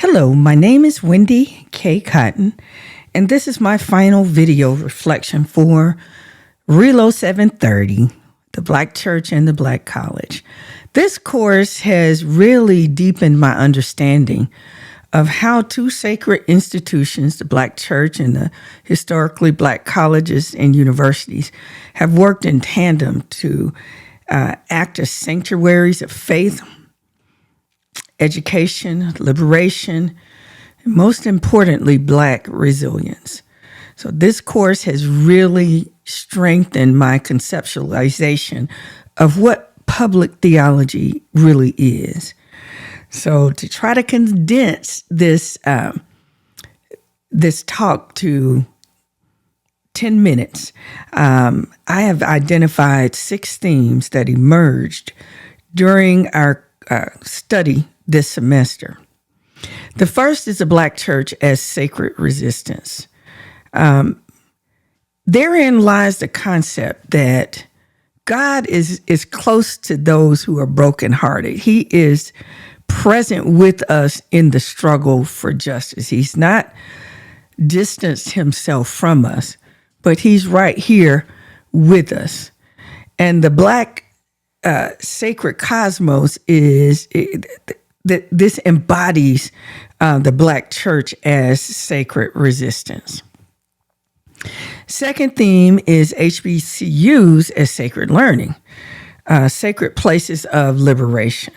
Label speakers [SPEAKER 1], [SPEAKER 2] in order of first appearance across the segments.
[SPEAKER 1] Hello, my name is Wendy K. Cotton, and this is my final video reflection for Relo 730, the Black Church and the Black College. This course has really deepened my understanding of how two sacred institutions, the Black Church and the historically Black colleges and universities, have worked in tandem to act as sanctuaries of faith, education, liberation, and most importantly, Black resilience. So this course has really strengthened my conceptualization of what public theology really is. So to try to condense this talk to 10 minutes, I have identified 6 themes that emerged during our study this semester. The first is the Black Church as sacred resistance. Therein lies the concept that God is close to those who are brokenhearted. He is present with us in the struggle for justice. He's not distanced himself from us, but he's right here with us. And the Black sacred cosmos is that this embodies the Black Church as sacred resistance. Second theme is HBCUs as sacred learning, sacred places of liberation.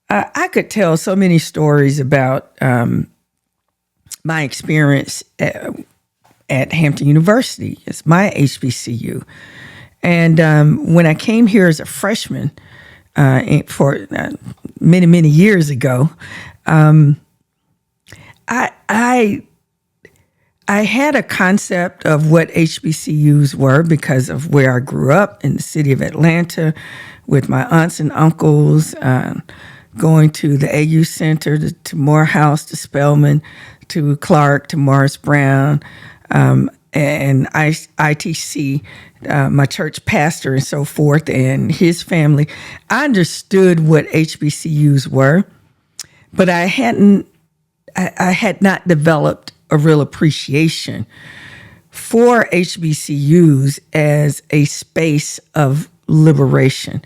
[SPEAKER 1] I could tell so many stories about my experience at Hampton University. It's my HBCU. And when I came here as a freshman for many, many years ago, I had a concept of what HBCUs were because of where I grew up in the city of Atlanta with my aunts and uncles, going to the AU Center, to Morehouse, to Spelman, to Clark, to Morris Brown, and ITC, my church pastor and so forth, and his family. I understood what HBCUs were, but I had not developed a real appreciation for HBCUs as a space of liberation,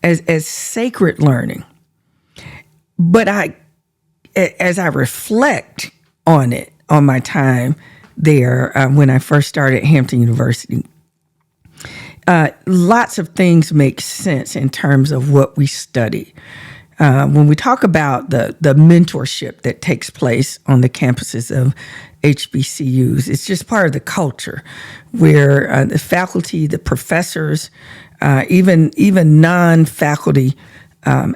[SPEAKER 1] as sacred learning. But as I reflect on it, on my time there, when I first started at Hampton University, lots of things make sense in terms of what we study. When we talk about the mentorship that takes place on the campuses of HBCUs, it's just part of the culture where the faculty, the professors, even non-faculty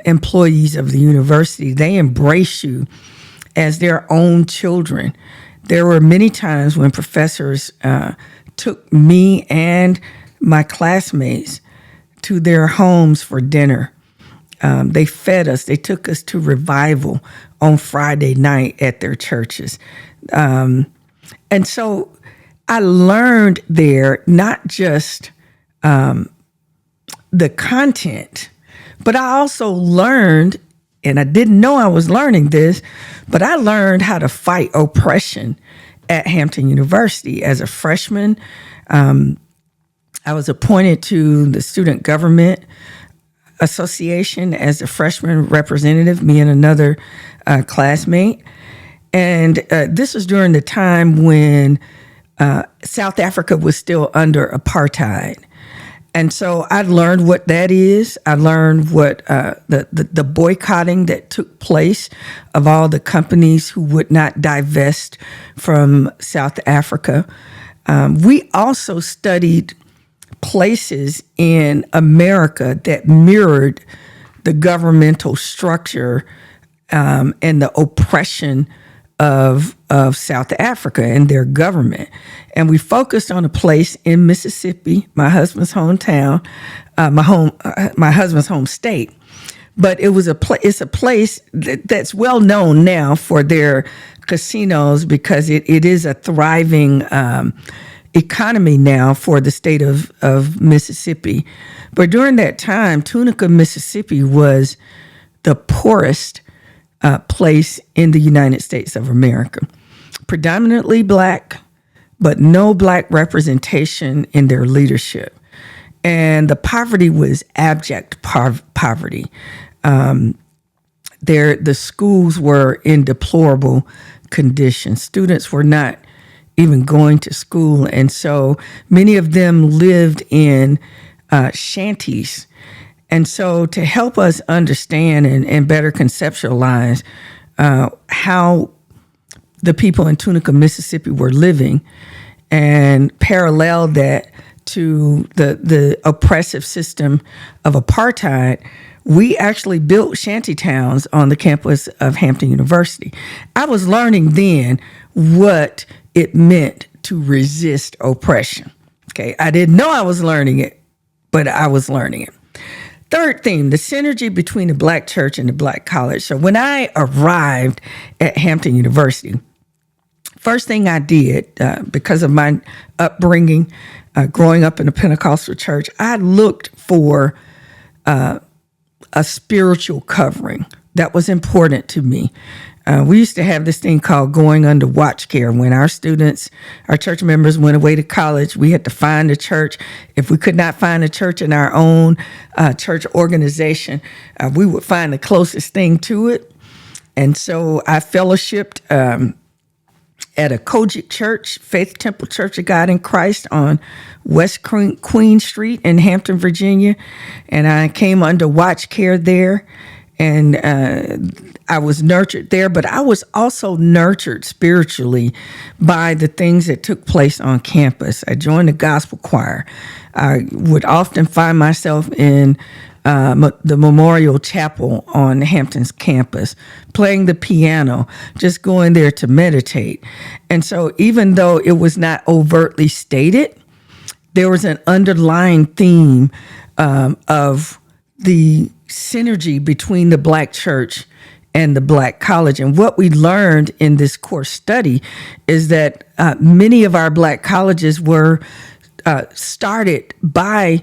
[SPEAKER 1] employees of the university, they embrace you as their own children. There were many times when professors took me and my classmates to their homes for dinner. They fed us. They took us to revival on Friday night at their churches. And so I learned there not just the content, but I also learned, and I didn't know I was learning this, but I learned how to fight oppression at Hampton University. As a freshman, I was appointed to the Student Government Association as a freshman representative, me and another classmate. And this was during the time when South Africa was still under apartheid. And so I learned what that is. I learned what the boycotting that took place of all the companies who would not divest from South Africa. We also studied places in America that mirrored the governmental structure and the oppression of South Africa and their government. And we focused on a place in Mississippi, my husband's hometown, my husband's home state. But it was it's a place that's well known now for their casinos because it is a thriving economy now for the state of Mississippi. But during that time, Tunica, Mississippi was the poorest place in the United States of America. Predominantly Black, but no Black representation in their leadership. And the poverty was abject poverty. The schools were in deplorable conditions. Students were not even going to school. And so many of them lived in shanties. And so to help us understand and better conceptualize how the people in Tunica, Mississippi were living and parallel that to the oppressive system of apartheid, we actually built shanty towns on the campus of Hampton University. I was learning then what it meant to resist oppression. Okay, I didn't know I was learning it, but I was learning it. Third theme, the synergy between the Black church and the Black college. So when I arrived at Hampton University, first thing I did, because of my upbringing, growing up in a Pentecostal church, I looked for a spiritual covering. That was important to me. We used to have this thing called going under watch care. When our students, our church members went away to college, we had to find a church. If we could not find a church in our own church organization, we would find the closest thing to it. And so I fellowshipped at a Kojic church, Faith Temple Church of God in Christ on West Queen Street in Hampton, Virginia. And I came under watch care there. And I was nurtured there, but I was also nurtured spiritually by the things that took place on campus. I joined the gospel choir. I would often find myself in the Memorial Chapel on Hampton's campus, playing the piano, just going there to meditate. And so even though it was not overtly stated, there was an underlying theme of the synergy between the Black church and the Black college. And what we learned in this course study is that many of our Black colleges were started by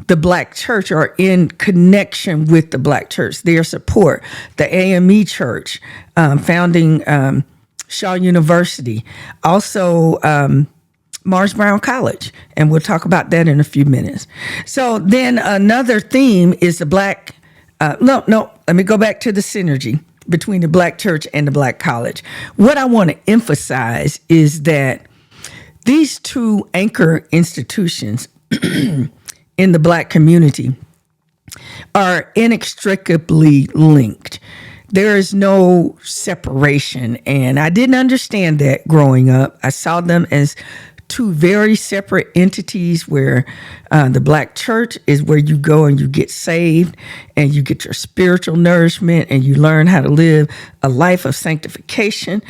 [SPEAKER 1] the Black church or in connection with the Black church, their support. The AME Church, founding Shaw University, also Morris Brown College, and we'll talk about that in a few minutes. So then another theme is the Black, let me go back to the synergy between the Black church and the Black college. What I want to emphasize is that these two anchor institutions in the Black community are inextricably linked. There is no separation, and I didn't understand that growing up. I saw them as two very separate entities where the Black church is where you go and you get saved and you get your spiritual nourishment and you learn how to live a life of sanctification.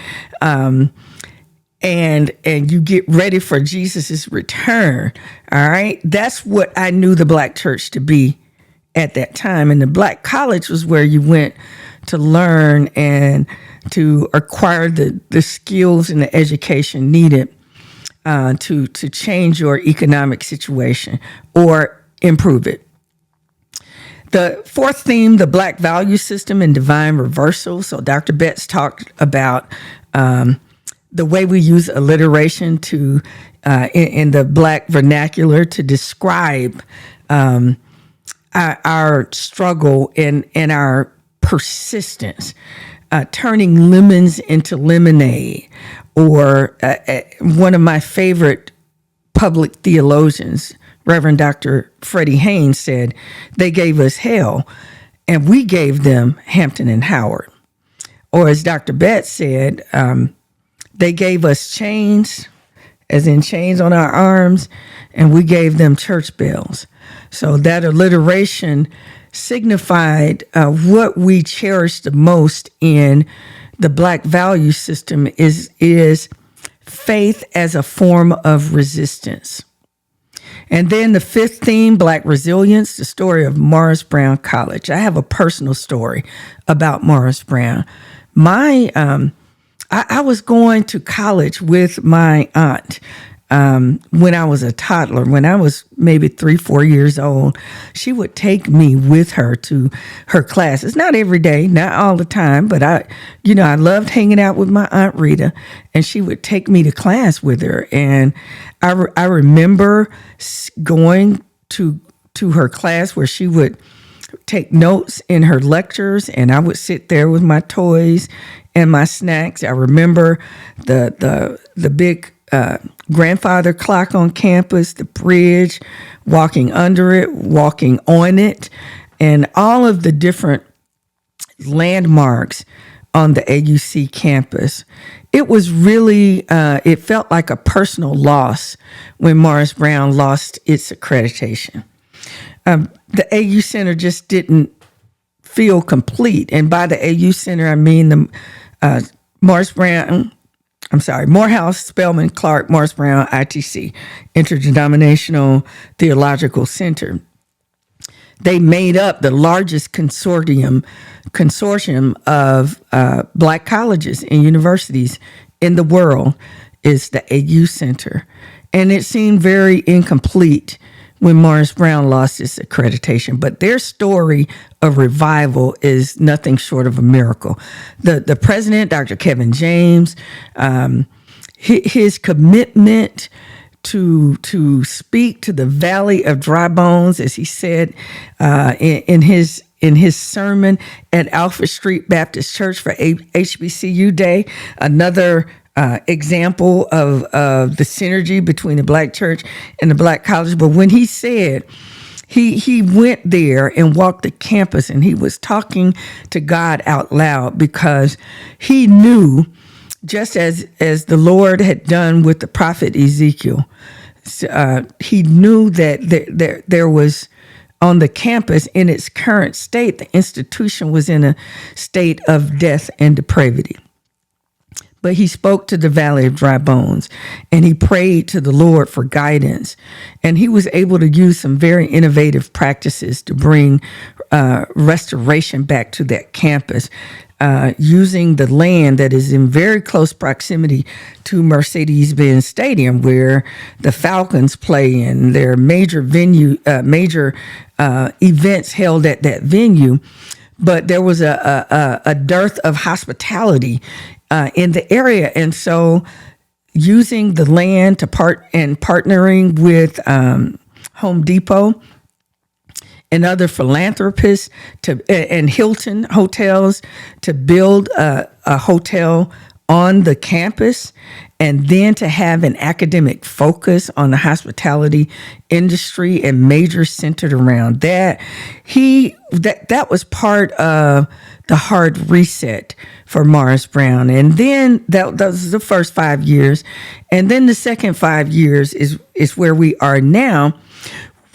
[SPEAKER 1] And you get ready for Jesus's return. All right. That's what I knew the Black church to be at that time. And the Black college was where you went to learn and to acquire the skills and the education needed to change your economic situation or improve it. The fourth theme, the Black value system and divine reversal. So Dr. Betts talked about the way we use alliteration to in the Black vernacular to describe our struggle and our persistence, turning lemons into lemonade. Or one of my favorite public theologians, Reverend Dr. Freddie Haynes, said, they gave us hell and we gave them Hampton and Howard. Or as Dr. Betts said, they gave us chains, as in chains on our arms, and we gave them church bells. So that alliteration signified what we cherish the most in the Black value system is faith as a form of resistance. And then the fifth theme, Black resilience, the story of Morris Brown College. I have a personal story about Morris Brown. I was going to college with my aunt. when I was a toddler, when I was maybe 3, 4 years old. She would take me with her to her classes. Not every day, not all the time, but I loved hanging out with my Aunt Rita, and she would take me to class with her. And I remember going to her class where she would take notes in her lectures, and I would sit there with my toys and my snacks. I remember the big grandfather clock on campus, the bridge, walking under it, walking on it, and all of the different landmarks on the AUC campus. It was really, it felt like a personal loss when Morris Brown lost its accreditation. The AU Center just didn't feel complete. And by the AU Center, I mean the Morehouse, Spelman, Clark, Morris Brown, ITC, Interdenominational Theological Center. They made up the largest consortium of Black colleges and universities in the world is the AU Center. And it seemed very incomplete when Morris Brown lost its accreditation. But their story of revival is nothing short of a miracle. The president, Dr. Kevin James, his commitment to speak to the valley of dry bones, as he said in his sermon at Alfred Street Baptist Church for HBCU Day, another example of the synergy between the Black church and the Black college. But when he said he went there and walked the campus, and he was talking to God out loud, because he knew, just as the Lord had done with the prophet Ezekiel, he knew that there was, on the campus in its current state, the institution was in a state of death and depravity. But he spoke to the valley of dry bones, and he prayed to the Lord for guidance. And he was able to use some very innovative practices to bring restoration back to that campus, using the land that is in very close proximity to Mercedes-Benz Stadium, where the Falcons play in their major events held at that venue. But there was a dearth of hospitality in the area. And so using the land partnering with Home Depot and other philanthropists and Hilton hotels to build a hotel on the campus, and then to have an academic focus on the hospitality industry and majors centered around that. That was part of the hard reset for Morris Brown. And then that was the first 5 years. And then the second 5 years is where we are now,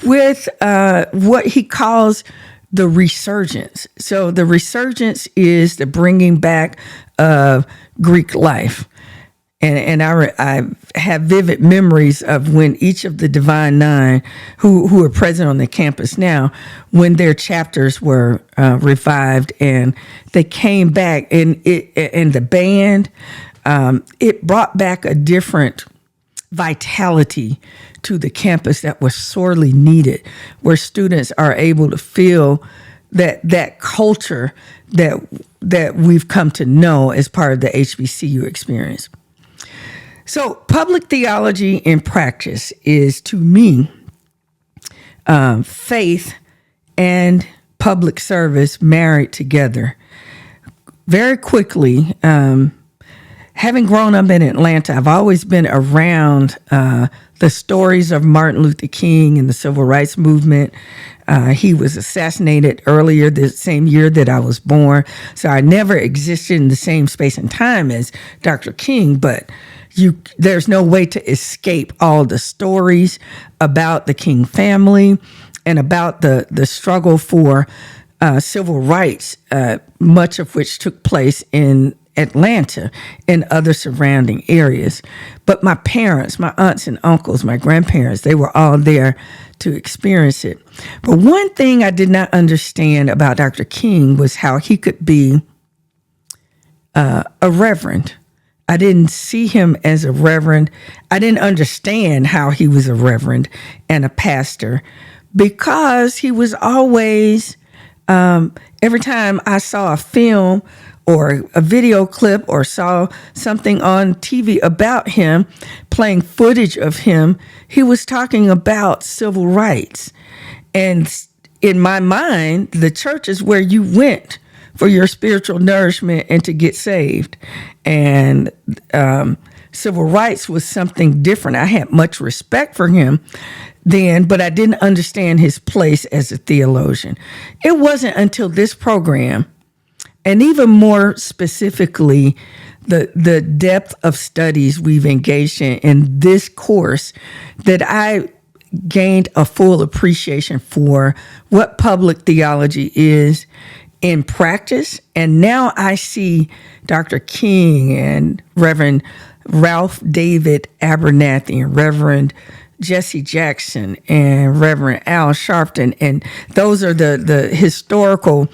[SPEAKER 1] with what he calls the resurgence. So the resurgence is the bringing back of Greek life. And I have vivid memories of when each of the Divine Nine, who are present on the campus now, when their chapters were revived and they came back, and the band, it brought back a different vitality to the campus that was sorely needed, where students are able to feel that culture that we've come to know as part of the HBCU experience. So public theology in practice is, to me, faith and public service married together. Very quickly, having grown up in Atlanta, I've always been around the stories of Martin Luther King and the Civil Rights Movement. He was assassinated earlier the same year that I was born, so I never existed in the same space and time as Dr. King, but there's no way to escape all the stories about the King family and about the struggle for civil rights, much of which took place in Atlanta and other surrounding areas. But my parents, my aunts and uncles, my grandparents, they were all there to experience it. But one thing I did not understand about Dr. King was how he could be a reverend, I didn't see him as a reverend. I didn't understand how he was a reverend and a pastor because he was always, every time I saw a film or a video clip or saw something on TV about him, playing footage of him, he was talking about civil rights. And in my mind, the church is where you went for your spiritual nourishment and to get saved. And civil rights was something different. I had much respect for him then, but I didn't understand his place as a theologian. It wasn't until this program, and even more specifically, the depth of studies we've engaged in this course, that I gained a full appreciation for what public theology is in practice. And now I see Dr. King and Reverend Ralph David Abernathy and Reverend Jesse Jackson and Reverend Al Sharpton. And those are the historical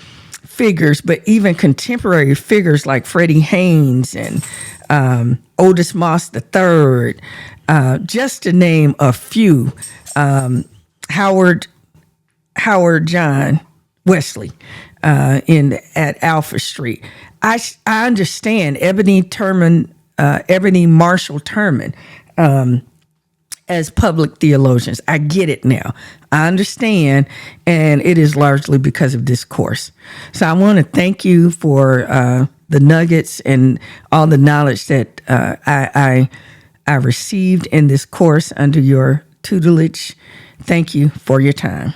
[SPEAKER 1] figures, but even contemporary figures like Freddie Haynes and Otis Moss III, just to name a few, Howard John Wesley at Alpha Street. I understand Ebony Marshall Terman as public theologians. I get it now. I understand, and it is largely because of this course. So I want to thank you for the nuggets and all the knowledge that I received in this course under your tutelage. Thank you for your time.